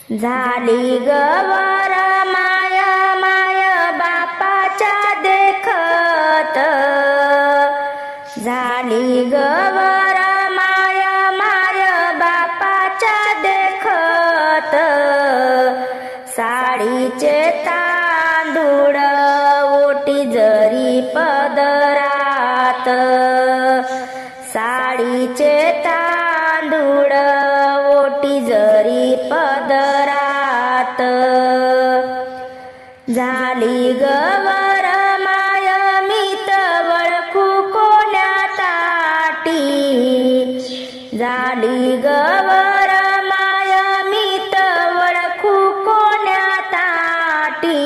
झाली गवर माय माय बापाच्या देखत, झाली गवर माय माय बापाच्या देखत, साडीचे तांदूळ ओटी जरी पदरात, साडीचे तांदूळ ओटी जरी पदरात, झाली गवर माय मीत वळखू कोण्या ताटी, झाली गवर माय मीत वळखू कोण्या ताटी,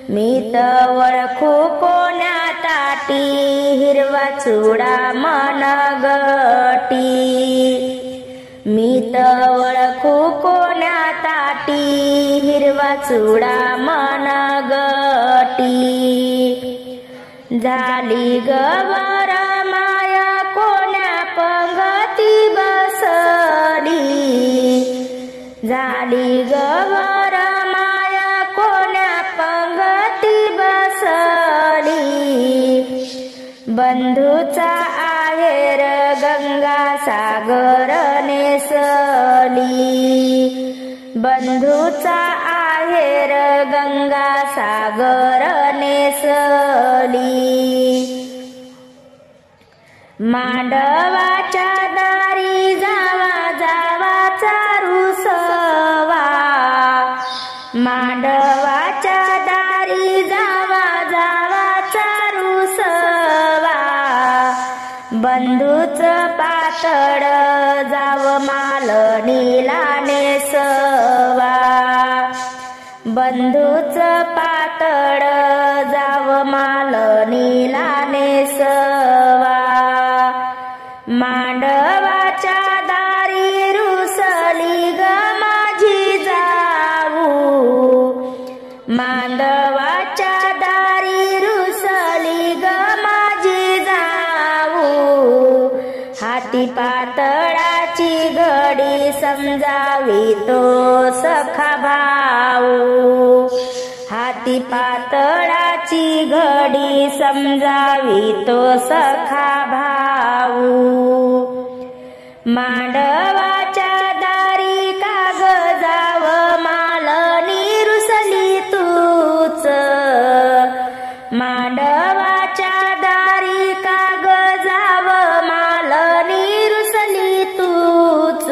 मीत वळखू कोण्या ताटी, हिरवा चुडा मनगटी, मीत वळखू कोण्या ताटी, हिरवा चुडा मनगटी, झाली गवर माय कोण्या पंगती बसली, झाली गवर माय कोण्या पंगती बसली, बंधूचा आहेर गंगा सागर नेसली, बंधूचा आहेर गंगा सागर नेसली, मांडवाच्या दारी जावा जावाचा रुसवा, मांडवाच्या दारी जावा जावाचा रुसवा, बंधूच पातळ जाव मालणीला नेसवा, बंधूच पातळ जाव मालणीला नेसवा, मांडवाच्या दारी रुसली ग माझी जाऊ, मांडवाच्या दारी रुसली ग माझी जाऊ, हाती पातळाची घडी समजावी तो सखा भाऊ, हाती पातळाची घडी समजावी तो सखा भाऊ, मांडवाच्या दारी कागजाव मालणी रुसली तूच, मांडवाच्या दारी कागजाव मालणी रुसली तूच,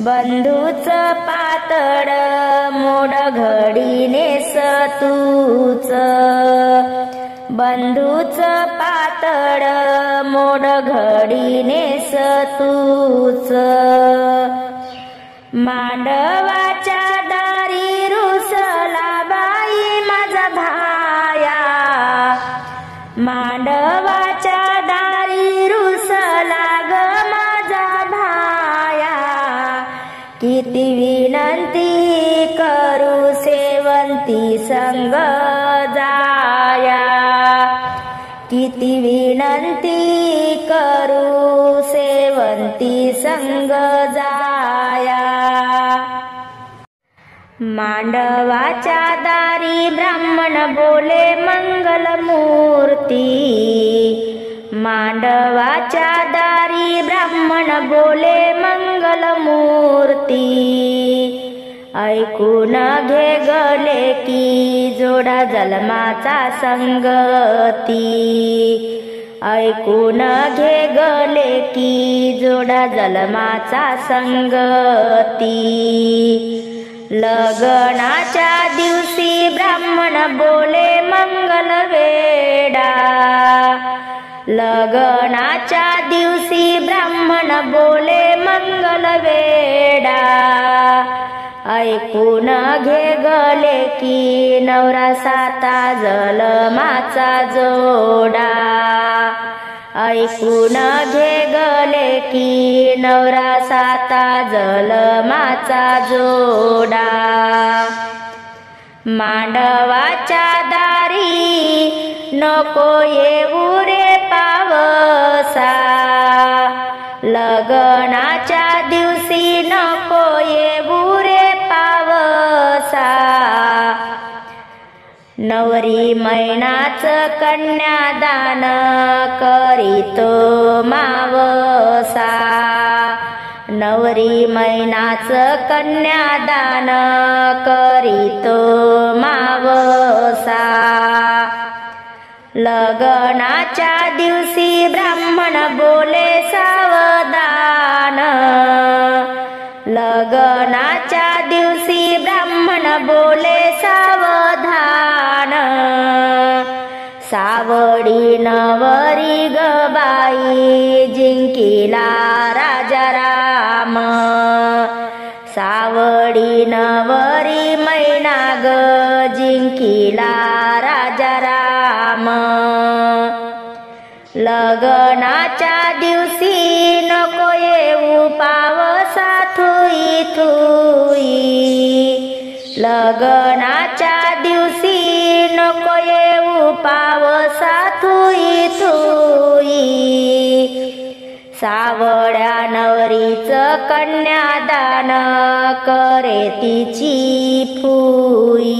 बंधूच पातळ मोड घडी नेस तूच, बंधूच पातळ मोड घडी नेस तूच, मांडवाच्या दारी रुसला बाई माझा भाया, मांडवाच्या दारी रुसला ग माझा भाया, किती विनंती करू सेवंती संग जाया, किती विनंती करू सेवंती संग जाया, मांडवाच्या दारी ब्राह्मण बोले मंगल मूर्ती, मांडवाच्या दारी ब्राह्मण बोले मंगल मूर्ती, ऐकून घे गले की जोडा जन्माचा संगती, ऐकून घे गले की जोडा जन्माचा संगती, लग्नाच्या दिवशी ब्राह्मण बोले मंगल वेडा, लग्नाच्या दिवशी ब्राह्मण बोले मंगल वेडा, ऐकून घे गले की नवरा साता जलमाचा जोडा, ऐकून घे गले की नवरा साता जलमाचा जोडा, मांडवाच्या दारी नको येऊ रे पावसा, लग्नाच्या दिवशी नको नवरी मैनाच कन्यादान करीतो मावसा, नवरी मैनाच कन्यादान करीतो मावसा. लग्नाच्या दिवशी ब्राह्मण बोले सावधान, लग्नाच्या दिवशी ब्राह्मण बोले सावधान. सावडी नवरी ग बाई जिंकिला राजाराम, सावडी नवरी मैना ग जिंकिला राजाराम. लग्नाच्या दिवशी नको येऊ पावसा थुई थुई, लग्नाच्या दिवशी नको येऊ पावसा थुई थुई. सावळ्या नवरीच कन्यादान करे तिची फुई,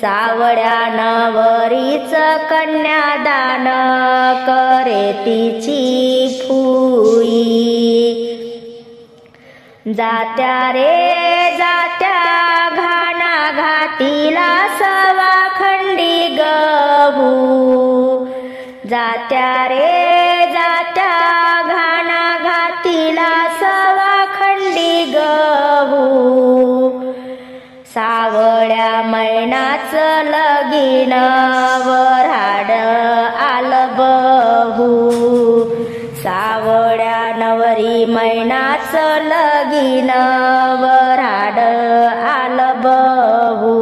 सावळ्या नवरीच कन्यादान करे तिची फुई. जात्या रे जात्या घाना घातीला सवा खंडी गहू, जात्या रे जात्या घाना घातीला सवा खंडी गहू. सावळ्या मैनाच लगीन वऱ्हाड आलं बहू, सावळ्या नवरी मैनाच लगीन वऱ्हाड आलं बहू.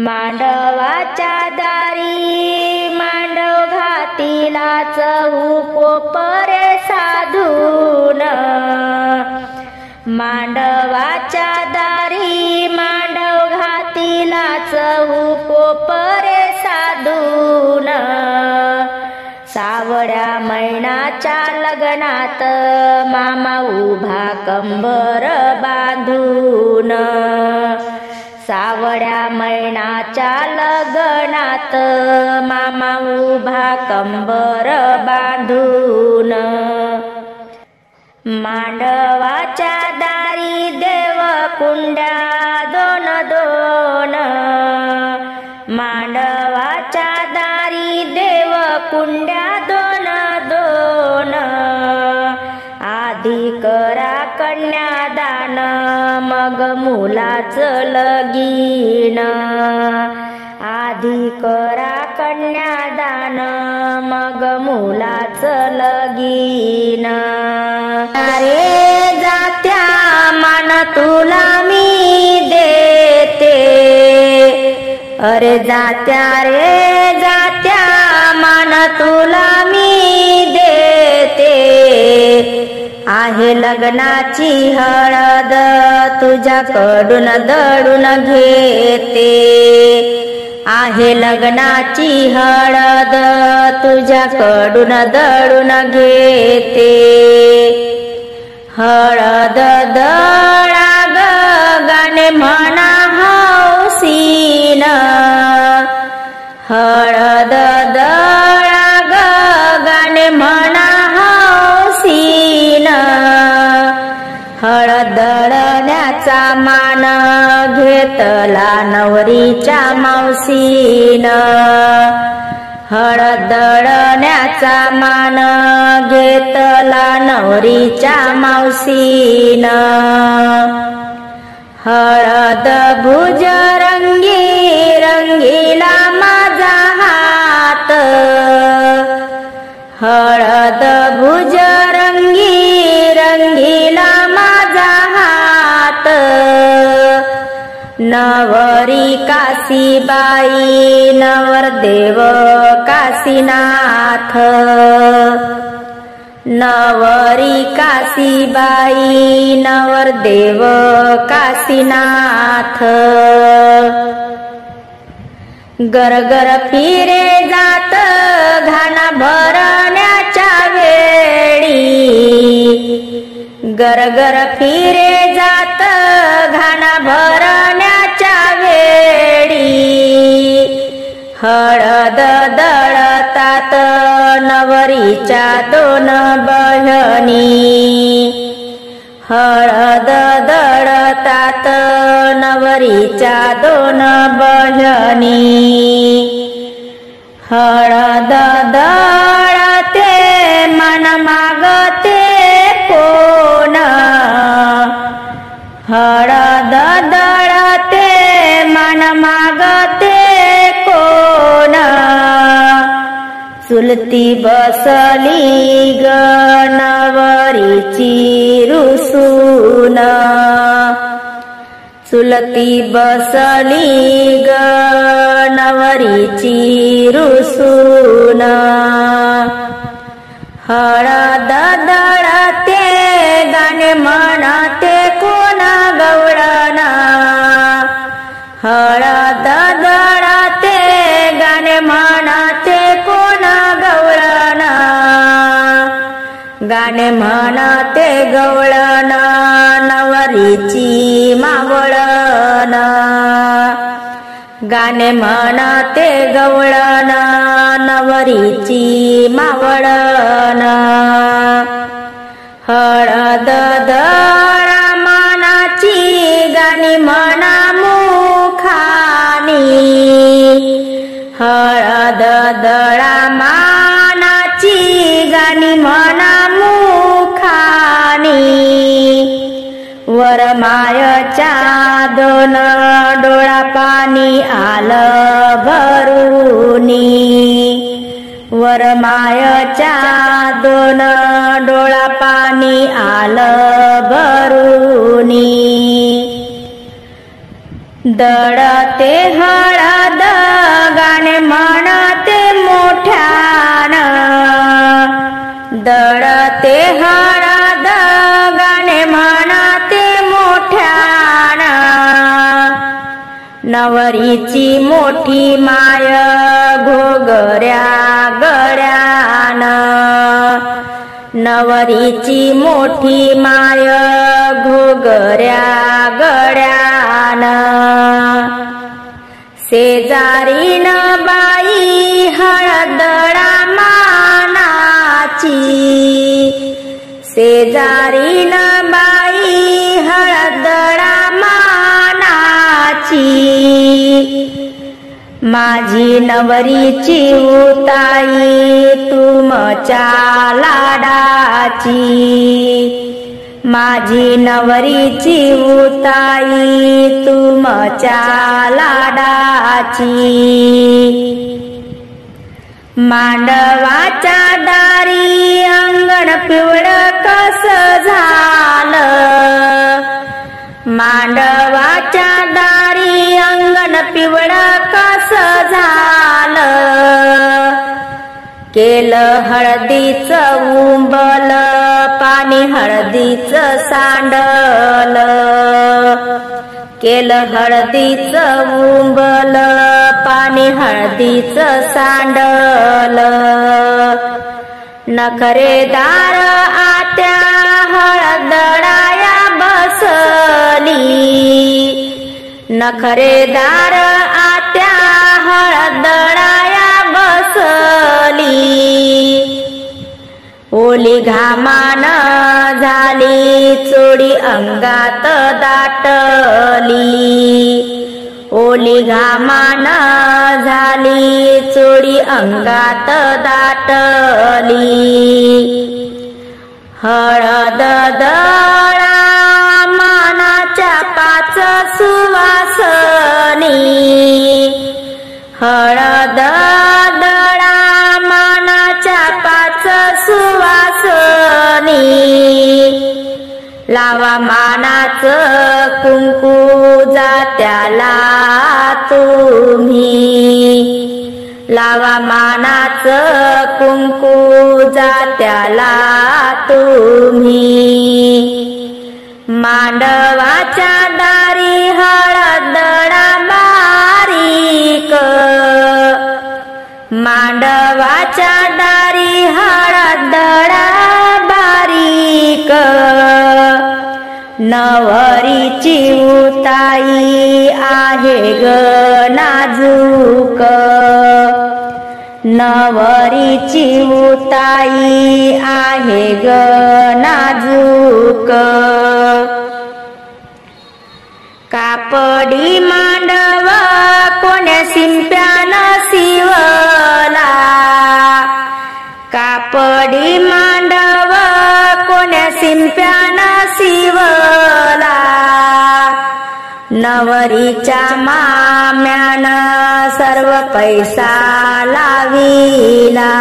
मांडवाच्या दारी मांडव घातीला चहू कोपरे साधून, मांडवाच्या दारी मांडव घातीला चहू कोपरे साधून. सावळ्या मैनाच्या लग्नात मामा उभा कंबर बांधून, सावळ्या मैनाच्या लग्नात मामा उभा कंबर बांधून. मांडवाच्या दारी देव कुंड्या दोन दोन, मांडवाच्या दारी देव कुंड्या दोन दोन. आधी करा कन्यादान मग मुलाचं लगीन, आधी करा कन्यादान मग मुलाचं लगीन. अरे जात्या मान तुला मी देते, अरे जात्या रे जात्या मान तुला मी देते. आहे लग्नाची हळद तुझ्याकडून दळून घेते, आहे लग्नाची हळद तुझ्याकडून दळून घेते. हळद दळा ग गाणे म्हणा हौसीन, हळद दळा ग गाणे म्हणा हौसीन. हळद दळण्याचा मान घेतला नवरीच्या मावशीन, हळद दळण्याचा मान घेतला नवरीच्या मावशीन. हळद भुजरंगी रंगीला माझा हात, हळद भुजरंगी रंगीला माझा हात. नवरी काशीबाई नवरदेव काशीनाथ, नवरी काशीबाई नवरदेव काशीनाथ. गरगर फिरे जात घाना भरण्याच्या वेळी, गरगर फिरे जात घाना भरण्याच्या वेळी. वेळी हळद दळतात नवरीच्या दोन बहिणी हळद दळतात नवरीच्या दोन बहिणी हळद दळते मन मागते कोण हळद दळते मन मागते कोण चुलती बसली ग नवरीची रुसून चुलती बसली ग नवरीची रुसून हळद दळते गाणे म्हणते कोण गवळण हळद दळते गाणे म्हणते कोण गवळण गाणे म्हणते गवळण नवरीची मावळण गाणे म्हणते गवळण नवरीची मावळण हळद दळा मानाची गाणी म्हणा मुखानी हळद दळा मानाची गाणी म्हणा मुखानी वरमायच्या दोन डोळा पाणी आलं भरूनी वरमायच्या दोन डोळा पाणी आलं भरूनी दळते हळद गाणे म्हणते मोठ्यान दळते हळद गाणे म्हणते मोठ्यान नवरीची मोठी माय घोगऱ्या गळ्यान नवरीची मोठी माय घोगऱ्या गळ्यान शेजारीन बाई हळदळा मानाची शेजारीन बाई हळदळा मानाची माझी नवरीची उताई तुमच्या लाडाची माझी नवरीची उताई तुमच्या लाडाची मांडवाच्या दारी अंगण पिवळं कसं झालं मांडवाच्या दारी अंगण पिवळं कसं झालं केलं हळदीचं उंबल पाणी हळदीचं सांडल केलं हळदीचं उंबल पाणी हळदीचं सांडल नखरेदार आत्या हळदळाया बसली नखरेदार आत्या हळदळाया बसली ओली घामान झाली चोडी अंगात दाटली ओली घामान झाली चोडी अंगात दाटली हळद दळा मानाच्या पाच सुवासनी हळद दळा मानाच्या पाच सुवासनी लावा मानाचं कुंकू जात्याला तुम्ही लावा मानाचं कुंकू जात्याला तुम्ही मांडवाच्या दारी हळदळा बारीक मांडवाच्या दारी हळदळा बारीक नवरीची उताई आहे ग नाजूक, नवरीची उताई आहे ग नाजूक. कापडी मांडव कोण्या शिंप्यानं शिवला, कापडी मांडव कोण्या शिंप्यानं शिवला. नवरीच्या माम्यानं सर्व पैसा लाविला,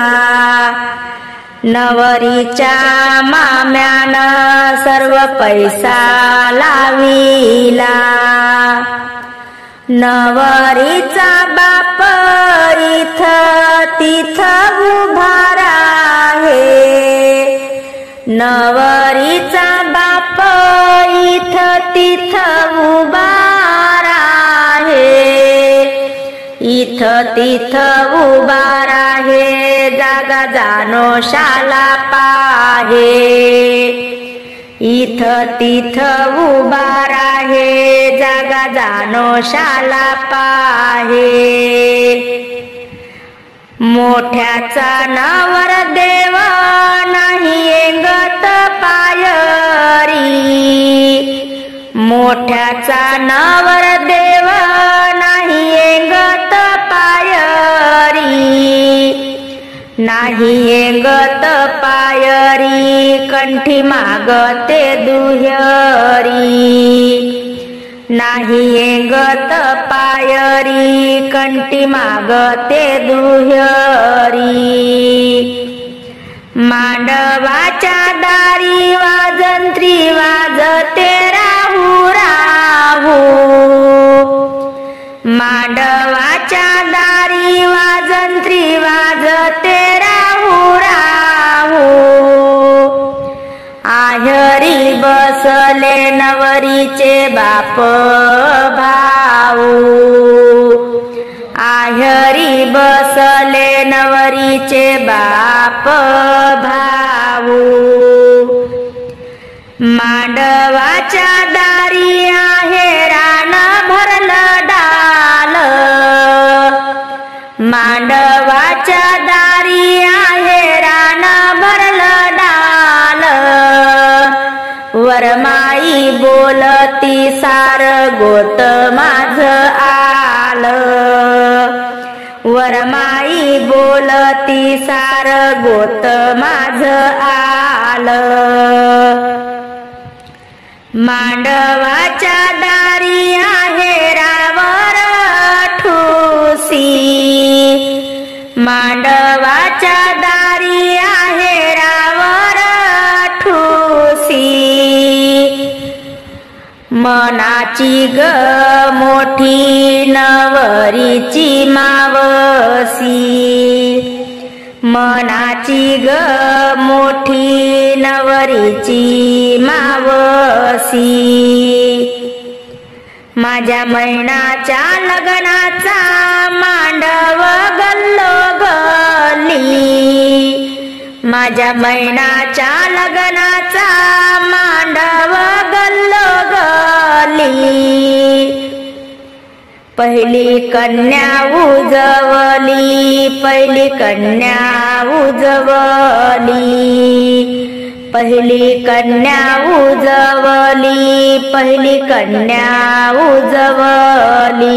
नवरीच्या माम्यानं सर्व पैसा लाविला. नवरीचा बाप इथं तिथं उभा राहे, नवरीचा बाप इथं तिथं उभा राहे, इथं तिथं उभा राहे जागा जानोशाला पाहे, इथं तिथं उभा राहे जागा जानोशाला पाहे. मोठ्याचा नवरदेव नाही येंगत पायरी, मोठ्याचा नवरदेव नाही येंगत पायरी, नाही येंगत पायरी कंठी मागते दुहेरी, नाही येंगत पायरी कंठी मागते दुहेरी. मांडवाच्या दारी वाजंत्री वाजते राहू राहू, मांडवाच्या दारी वाजंत्री वाजते राहू राहू. आहेरी बसले नवरीचे बाप भाऊ, आहेरी बसले नवरीचे बाप भाऊ. मांडवाच्या दारी आहे रान भरलं डाल, मांडवाच्या दारी आहे रान भरलं डाल. वरमाई बोलती सार गोत माझ आलं, वरमाई बोलती सार गोत माझ आलं. मांडवाच्या दारी आहे रावर ठुसी, मांडवाच्या दारी आहे रावर ठुसी. मनाची ग मोठी नवरीची मावसी, मनाची ग मोठी नवरीची मावसी. माझ्या मैनाच्या लग्नाचा मांडव गल्लो गल्ली, माझ्या मैनाच्या लग्नाचा मांडव गल्लो गल्ली. पहिली कन्या उजवली, पहिली कन्या उजवली, पहिली कन्या उजवली, पहिली कन्या उजवली.